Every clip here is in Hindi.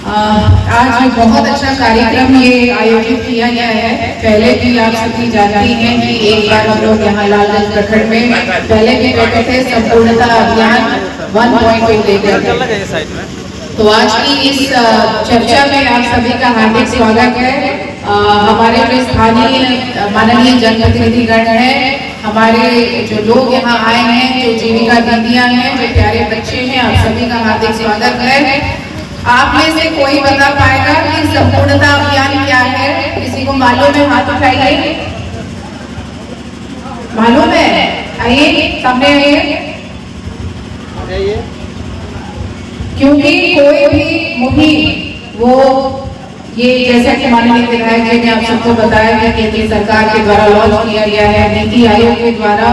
आज बहुत अच्छा कार्यक्रम ये आयोजित किया गया है। पहले भी आप सभी जानती हैं कि एक बार हम लोग यहाँ लालगंज प्रखंड में पहले भी बैठे थे संपूर्णता अभियान 1.2 लेकर। तो आज की इस चर्चा में आप सभी का हार्दिक स्वागत है। हमारे जो स्थानीय माननीय जनप्रतिनिधिगण है, हमारे जो लोग यहाँ आए हैं, जो जीविका दीदियाँ हैं, जो प्यारे बच्चे हैं, आप सभी का हार्दिक स्वागत है। आप में से कोई बता पाएगा कि संपूर्णता अभियान क्या है? किसी को मालूम है? हाथ उठाइए। मालूम है? आइए सामने आइए। क्योंकि कोई भी मुहिम वो ये जैसा कि माननीय विधायक जी ने आप सबको बताया कि केंद्र सरकार के द्वारा लॉन्च किया गया है, नीति आयोग के द्वारा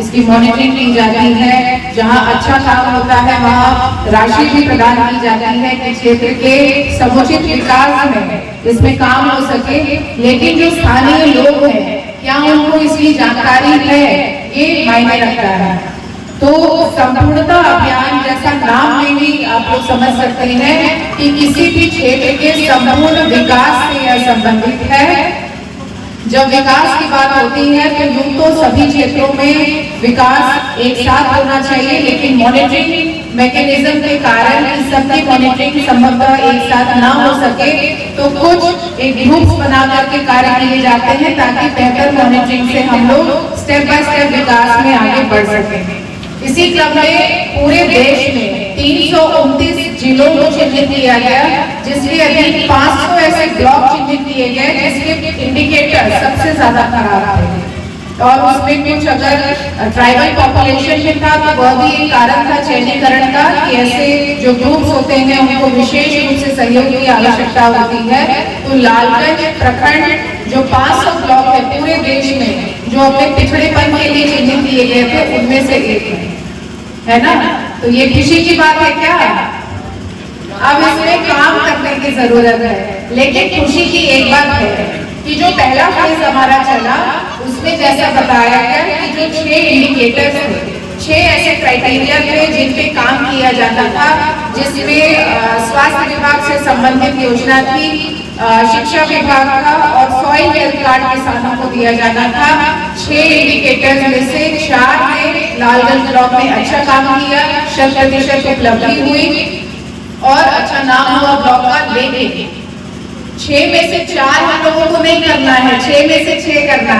इसकी मॉनिटरिंग की जाती है। जहां अच्छा काम होता है वहां राशि भी प्रदान की जाती है कि क्षेत्र के समुचित विकास में इसमें काम हो सके। लेकिन जो स्थानीय लोग हैं, क्या उनको इसकी जानकारी है, ये मायने रखता है। तो संपूर्णता अभियान जैसा नाम में ही आप लोग समझ सकते हैं कि किसी भी क्षेत्र के संपूर्ण विकास से यह संबंधित है। जब विकास की बात होती है तो यूं तो सभी क्षेत्रों में विकास एक साथ होना चाहिए, लेकिन मॉनिटरिंग मैकेनिज्म के कारण इस सबकी मॉनिटरिंग संभवतः एक साथ ना हो सके, तो कुछ एक ग्रुप्स बना करके कार्य किए जाते हैं ताकि बेहतर मॉनिटरिंग से हम लोग स्टेप बाय स्टेप विकास में आगे बढ़ सकें। इसी क्रम में पूरे देश में 329 जिलों को चिन्हित किया गया, जिसके अधीन 500 ऐसे ब्लॉक चिन्हित किए गए जिसके इंडिकेटर सबसे ज्यादा खराब थे। और उसमें कुछ अगर ट्राइबल पॉपुलेशन में था तो वह भी एक कारण था चयनीकरण का कि ऐसे जो ग्रुप्स होते हैं उनको विशेष रूप से सहयोग की आवश्यकता होती है। तो लालगंज प्रखंड जो 500 ब्लॉक है पूरे देश में जो अपने पिछड़ेपन के लिए चिन्हित किए गए थे, उनमें से एक है ना। तो ये खुशी की बात है क्या? अब इसमें काम करने की जरूरत है। लेकिन खुशी की एक बात है कि जो पहला फेज हमारा चला उसमें जैसा बताया गया कि जो 6 इंडिकेटर्स थे, 6 ऐसे क्राइटेरिया थे जिन पे काम किया जाता था, जिसमें स्वास्थ्य विभाग से संबंधित योजना थी, शिक्षा विभाग का और सॉइल हेल्थ कार्ड किसानों को दिया जाना था। 6 इंडिकेटर्स में से 4 ने लालगंज ब्लॉक में अच्छा काम किया, 100% उपलब्धि हुई और अच्छा नाम हुआ ब्लॉक का। लेकिन 6 में से 4 हम लोगों को नहीं करना है, 6 में से 6 करना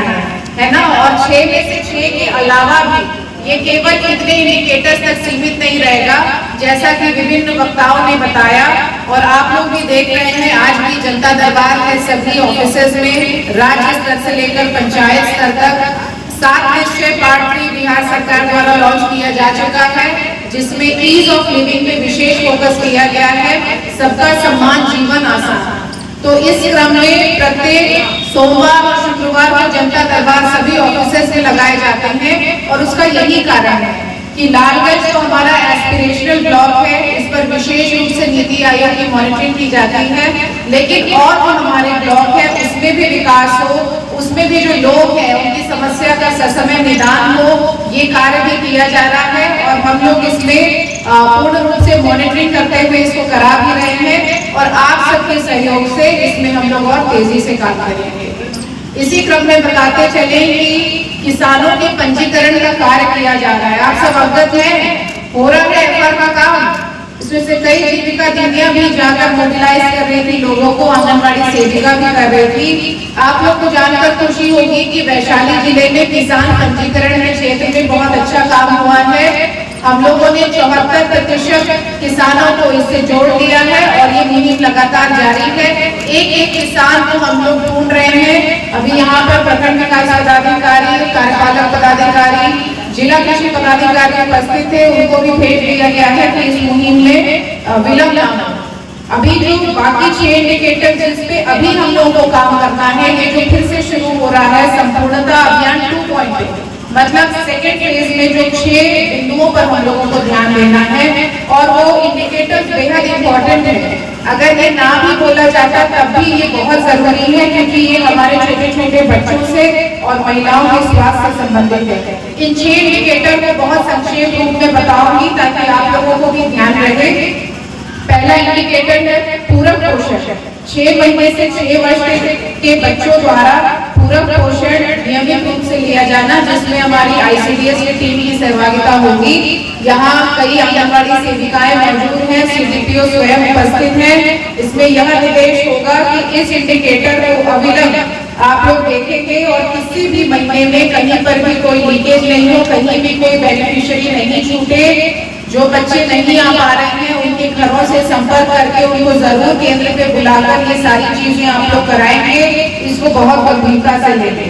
है ना। और 6 में से 6 के अलावा भी ये केवल इतने इंडिकेटर्स तक सीमित नहीं रहेगा, जैसा कि विभिन्न वक्ताओं ने बताया और आप लोग भी देख रहे हैं। आज भी जनता दरबार है सभी ऑफिसेज में, राज्य स्तर से लेकर पंचायत स्तर तक 7 निश्चय पार्ट भी बिहार सरकार द्वारा लॉन्च किया जा चुका है, जिसमें ईज ऑफ लिविंग पे विशेष फोकस किया गया है, सबका सम्मान जीवन आसान। तो इस क्रम में प्रत्येक सोमवार और शुक्रवार को जनता दरबार सभी ऑफिसेज में लगाए जाते हैं और उसका यही कारण है कि लालगंज तो हमारा एस्पिरेशनल ब्लॉक है, इस पर विशेष रूप से नीति आयोग की मॉनिटरिंग की जाती है। लेकिन और जो हमारे ब्लॉक है उसमें भी विकास हो, उसमें भी जो लोग हैं उनकी समस्या का ससमय निदान हो, ये कार्य भी किया जा रहा है और हम लोग इसमें पूर्ण रूप से मॉनिटरिंग करते हुए इसको करा भी रहे हैं और आप सबके सहयोग से इसमें हम लोग और तेजी से काम करेंगे। इसी क्रम में बताते चले कि किसानों के पंजीकरण का कार्य किया जा रहा है। आप सब अवगत हैं, हो रहा है एफआर का काम। इसमें से कई जीविका दीदियां भी जाकर मोबिलाइज कर रही थी लोगों को, आंगनबाड़ी सेविका भी कर रही थी। आप लोग को जानकर खुशी होगी कि वैशाली जिले में किसान पंजीकरण के क्षेत्र में बहुत अच्छा काम हुआ है। हम लोगों ने 74% किसानों को इससे जोड़ दिया है और ये मुहिम लगातार जारी है। एक किसान को हम लोग ढूंढ रहे हैं। अभी यहाँ पर प्रखंड विकास पदाधिकारी, कार्यपालक पदाधिकारी, जिला कृषि पदाधिकारी उपस्थित थे, उनको भी भेज दिया गया है कि इस मुहिम में विलंब ना हो। अभी जो बाकी 6 इंडिकेटर जिस पे अभी हम लोगों को काम करना है, ये जो फिर से शुरू हो रहा है संपूर्णता अभियान 2.0, मतलब सेकेंड फेज में जो 6 बिंदुओं पर हम लोगों को ध्यान देना है और वो इंडिकेटर्स बेहद इंपॉर्टेंट है। अगर ये ना भी बोला जाता तब भी ये बहुत जरूरी है, क्योंकि ये हमारे छोटे छोटे बच्चों से और महिलाओं के स्वास्थ्य से संबंधित है। इन 6 इंडिकेटर को बहुत संक्षेप रूप में बताऊंगी ताकि आप लोगों को भी ध्यान रहे। पहला इंडिकेटर है पूरक पोषण। 6 महीने से 6 वर्ष के बच्चों द्वारा पूरक पोषण नियमित रूप से लिया जाना, जिसमें हमारी ICDS की टीम की सहभागिता होगी। यहाँ कई आंगनबाड़ी सेविकाएं मौजूद हैं, CDPO स्वयं उपस्थित हैं। इसमें यह निर्देश होगा कि इस इंडिकेटर को अविलंब आप लोग देखेंगे और किसी भी महीने में कहीं पर भी कोई लीकेज नहीं हो, कहीं भी कोई बेनिफिशियरी नहीं छूटे। जो बच्चे नहीं आ पा रहे हैं उनके घरों से संपर्क करके उनको जरूर केंद्र पे बुलाकर ये सारी चीजें आप लोग कराएंगे। इसको बहुत गंभीरता से लेंगे।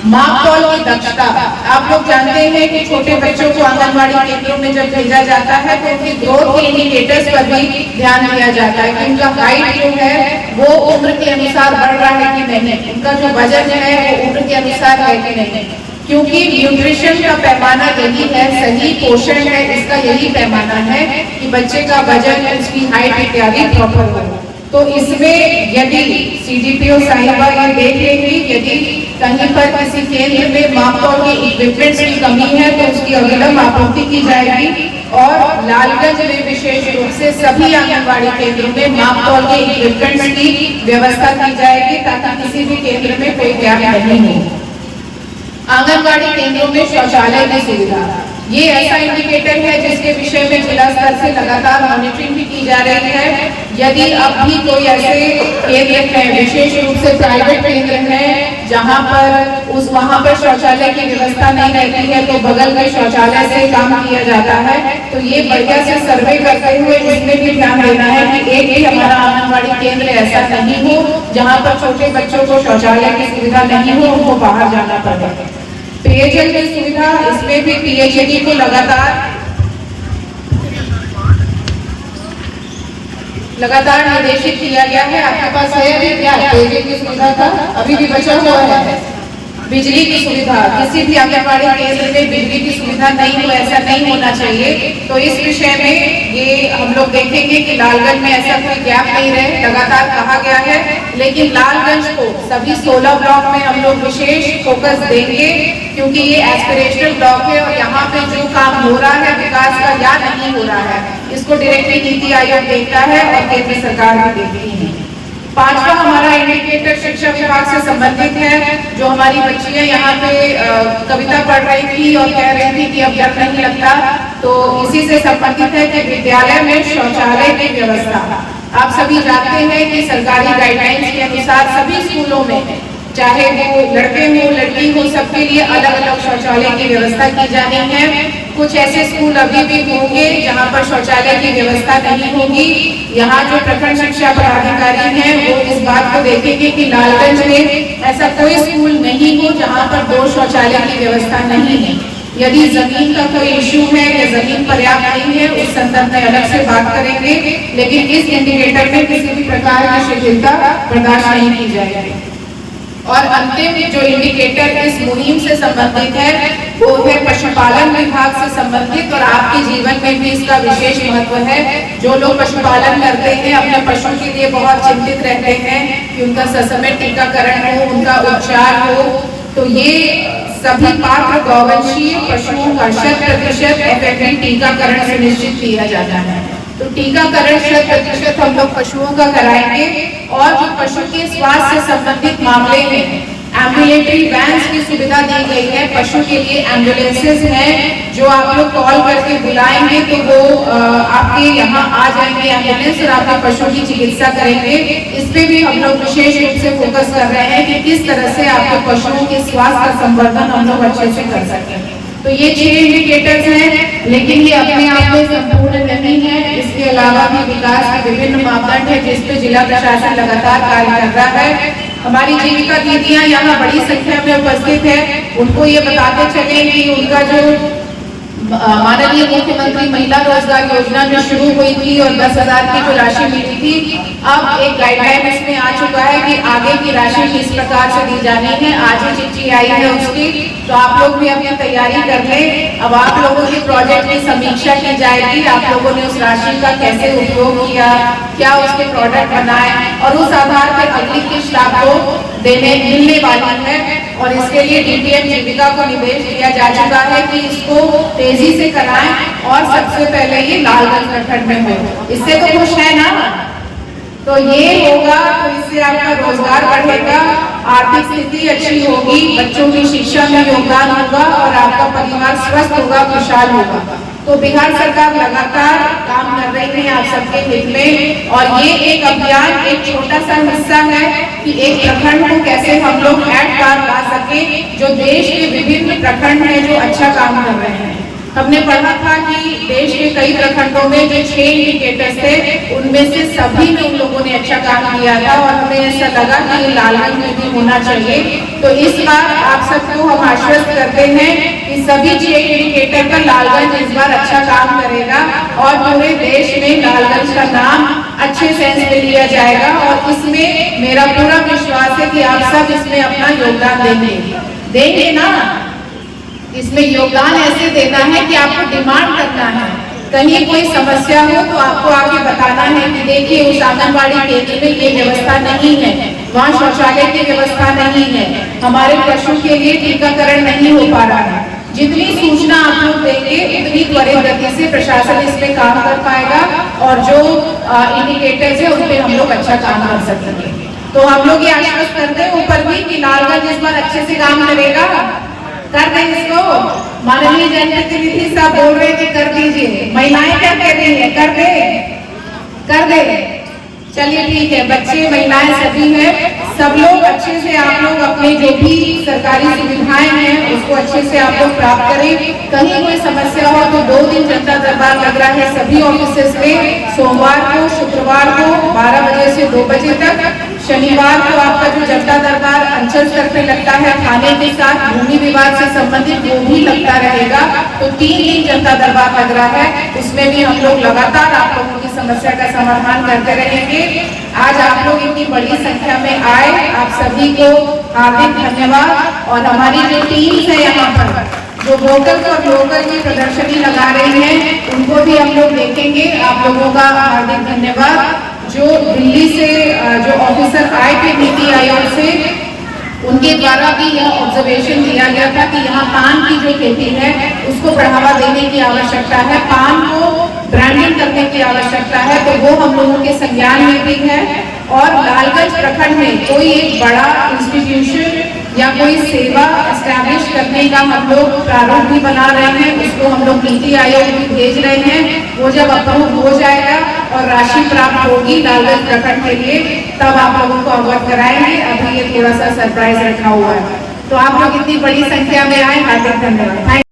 माप तौल की दक्षता, आप लोग जानते हैं कि छोटे बच्चों को आंगनबाड़ी केंद्रों में जब भेजा जाता है तो उनकी ग्रोथ के इंडिकेटर्स पर भी ध्यान दिया जाता है कि उनका हाइट जो है वो उम्र के अनुसार बढ़ रहा है कि नहीं, उनका जो वजन है वो उम्र के अनुसार है कि नहीं, क्योंकि न्यूट्रिशन का पैमाना यही है, सही पोषण है इसका यही पैमाना है कि बच्चे का वजन, उसकी हाइट इत्यादि प्रॉपर हो। तो इसमें यदि CDPO साहिबा ये देख लेंगी, यदि कहीं पर किसी केंद्र में मापतौल के इक्विपमेंट्स की कमी है तो उसकी अविलंब आपूर्ति की जाएगी। और लालगंज में विशेष रूप से सभी आंगनबाड़ी केंद्रों में मापतौल के इक्विपमेंट्स की व्यवस्था की जाएगी ताकि किसी भी केंद्र में कोई गैप नहीं हो। आंगनबाड़ी केंद्रों में शौचालय की सुविधा, ये ऐसा इंडिकेटर है जिसके विषय में जिला स्तर से लगातार मॉनिटरिंग भी की जा रही है। यदि अब भी कोई ऐसे केंद्र है, विशेष रूप से प्राइवेट केंद्र है जहां पर वहां पर शौचालय की व्यवस्था नहीं रहती है तो बगल में शौचालय से काम किया जाता है। तो ये बढ़िया से सर्वे करते हुए इसमें भी ध्यान देना है कि एक भी हमारा आंगनबाड़ी केंद्र ऐसा नहीं हो जहाँ पर छोटे बच्चों को शौचालय की सुविधा नहीं हो, उनको बाहर जाना पड़े। पेयजल की सुविधा, इसमें भी PHAD को लगातार निर्देशित किया गया है। आपके पास है अभी क्या पेयजल की सुविधा का? अभी भी बचा हुआ है। बिजली की सुविधा, किसी भी आंगनबाड़ी केंद्र में बिजली की सुविधा नहीं हो, ऐसा नहीं होना चाहिए। तो इस विषय में ये हम लोग देखेंगे कि लालगंज में ऐसा कोई गैप नहीं रहे, लगातार कहा गया है। लेकिन लालगंज को सभी 16 ब्लॉक में हम लोग विशेष फोकस देंगे क्योंकि ये एस्पिरेशनल ब्लॉक है और यहाँ पे जो काम हो रहा है विकास का या नहीं हो रहा है, इसको डायरेक्टली नीति आयोग देखता है और केंद्र सरकार भी देखती है। 5वां हमारा इंडिकेटर शिक्षा विभाग से संबंधित है। जो हमारी बच्चियां यहाँ पे कविता पढ़ रही थी और कह रही थी कि अब डर नहीं लगता, तो इसी से संबंधित है कि विद्यालय में शौचालय की व्यवस्था। आप सभी जानते हैं कि सरकारी गाइडलाइंस के अनुसार सभी स्कूलों में, चाहे वो लड़के हो लड़की हो, सबके लिए अलग अलग शौचालय की व्यवस्था की जानी है। कुछ ऐसे स्कूल अभी भी होंगे जहां पर शौचालय की व्यवस्था नहीं होगी। यहाँ जो प्रखंड शिक्षा पदाधिकारी हैं वो इस बात को देखेंगे कि लालगंज में ऐसा कोई स्कूल नहीं हो जहां पर 2 शौचालय की व्यवस्था नहीं है। यदि जमीन का कोई इश्यू है या जमीन पर्याप्त नहीं है, उस संदर्भ में अलग से बात करेंगे, लेकिन इस इंडिकेटर में किसी भी प्रकार की शिथिलता बर्दाश्त नहीं की जाएगी। और अंतिम जो इंडिकेटर इस मुहिम से संबंधित है वो है पशुपालन विभाग से संबंधित, और आपके जीवन में भी इसका विशेष महत्व है। जो लोग पशुपालन करते हैं अपने पशु के लिए बहुत चिंतित रहते हैं कि उनका ससमय टीकाकरण हो, उनका उपचार हो। तो ये सभी पात्र गौवंशीय पशुओं का 100% FFP टीकाकरण सुनिश्चित किया जाता है। तो टीकाकरण 100% हम लोग पशुओं का कराएंगे। और जो पशु के स्वास्थ्य से संबंधित मामले में एम्बुलेटरी वैन्स की सुविधा दी गई है। पशु के लिए एम्बुलेंसेज हैं जो आप लोग कॉल करके बुलाएंगे तो वो आपके यहाँ आ जाएंगे एम्बुलेंस और आपके पशु की चिकित्सा करेंगे। इस पे भी हम लोग विशेष रूप से फोकस कर रहे हैं कि किस तरह से आपके पशुओं के स्वास्थ्य का संवर्धन हम लोग अच्छे से कर सकें। तो ये 6 इंडिकेटर्स हैं, लेकिन ये अपने आप में संपूर्ण नहीं है। इसके अलावा भी विकास के विभिन्न मापदंड है जिस पे जिला प्रशासन लगातार कार्य कर रहा है। हमारी जीविका दीदियां यहाँ बड़ी संख्या में उपस्थित है। उनको ये बताते चले कि उनका जो माननीय मुख्यमंत्री महिला रोजगार योजना में शुरू हुई थी और 10,000 की जो राशि मिली थी अब एक गाइडलाइन इसमें आ चुका है कि आगे की राशि किस प्रकार से दी जानी है। आज ही चिट्ठी आई है उसकी, तो आप लोग भी अपनी तैयारी कर लें। अब आप लोगों के प्रोजेक्ट की समीक्षा की जाएगी, आप लोगों ने उस राशि का कैसे उपयोग किया, क्या उसके प्रोडक्ट बनाए, और उस आधार पर अगली किस्त आपको मिलने वाली है। और इसके लिए डीपीएम जीविका को निर्देश दिया जा चुका है कि इसको तेजी से कराएं और सबसे पहले ये लालगंज प्रखंड में हो। इससे तो खुश है ना? तो ये होगा तो इससे आपका रोजगार बढ़ेगा, आर्थिक स्थिति अच्छी होगी, बच्चों की शिक्षा में योगदान होगा और आपका परिवार स्वस्थ होगा, खुशहाल होगा। तो बिहार सरकार लगातार काम कर रही है आप सबके हित में, और ये एक अभियान एक छोटा सा हिस्सा है कि एक प्रखंड को कैसे हम लोग एट पार ला सके, जो देश के विभिन्न प्रखंड हैं जो अच्छा काम कर रहे हैं। हमने पढ़ा था कि देश के कई प्रखंडों में जो 6 इंडिकेटर्स थे, उनमें से सभी में उन लोगों ने अच्छा काम किया था, और हमें ऐसा लगा कि ये लालगंज में भी होना चाहिए। तो इस बार आप सबको हम आश्वस्त करते हैं कि सभी 6 इंडिकेटर पर लालगंज इस बार अच्छा काम करेगा, और पूरे देश में लालगंज का नाम अच्छे सेंस में लिया जाएगा। और इसमें मेरा पूरा विश्वास है कि आप सब इसमें अपना योगदान देंगे ना। इसमें योगदान ऐसे देना है कि आपको डिमांड करना है, कहीं कोई समस्या हो तो आपको आके बताना है कि देखिए उस आंगनबाड़ी केंद्र में ये व्यवस्था नहीं है, वहाँ शौचालय की व्यवस्था नहीं है, हमारे पशु के लिए टीकाकरण नहीं हो पा रहा है। जितनी सूचना आप लोग देंगे उतनी त्वरित गति से प्रशासन इसमें काम कर पाएगा, और जो इंडिकेटर्स है उन पे हम लोग अच्छा काम कर सकेंगे। तो हम लोग ये आश्वस्त करते हैं ऊपर भी कि लालगंज इस बार अच्छे से काम करेगा। कर दे इसको। माननीय जनप्रतिनिधि साहब बोल रहे थे कर दीजिए, महिलाएं क्या कह रही है? कर दे। चलिए ठीक है, बच्चे महिलाएं सभी हैं, सब लोग अच्छे से आप लोग अपने जो भी सरकारी सुविधाएं हैं उसको अच्छे से आप लोग प्राप्त करें। कहीं कोई समस्या हो तो 2 दिन जनता दरबार लग रहा है सभी ऑफिसेस में, सोमवार को, शुक्रवार को 12 बजे से 2 बजे तक, शनिवार को आपका जो जनता दरबार अंचल स्तर पे लगता है थाने के साथ भूमि विवाद से संबंधित, वो भी लगता रहेगा। तो 3 दिन जनता दरबार लग रहा है, उसमें भी हम लोग लगातार आप लोगों की समस्या का समाधान करते रहेंगे। आज आप लोग इतनी बड़ी संख्या में आए, आप सभी को हार्दिक धन्यवाद। और हमारी जो टीम्स है यहाँ पर जो वोकल और लोकल की प्रदर्शनी लगा रही है, उनको भी हम लोग देखेंगे। आप लोगों का हार्दिक धन्यवाद। जो दिल्ली से जो ऑफिसर आए थे नीति आयोग से, उनके द्वारा भी यह ऑब्जर्वेशन दिया गया था कि यहाँ पान की जो खेती है उसको बढ़ावा देने की आवश्यकता है, पान को ब्रांडिंग करने की आवश्यकता है। तो वो हम लोगों के संज्ञान में भी है। और लालगंज प्रखंड में कोई एक बड़ा इंस्टीट्यूशन या कोई सेवा एस्टैब्लिश करने का हम लोग प्रारूप भी बना रहे हैं, उसको हम लोग नीति आयोग भी भेज रहे हैं। वो जब अप्रूव हो जाएगा और राशि प्राप्त होगी लालगंज प्रखंड के लिए, तब आप लोगों को अवगत कराएंगे। अभी ये थोड़ा सा सरप्राइज रखा हुआ है। तो आप लोग इतनी बड़ी संख्या में आए, हार्दिक धन्यवाद।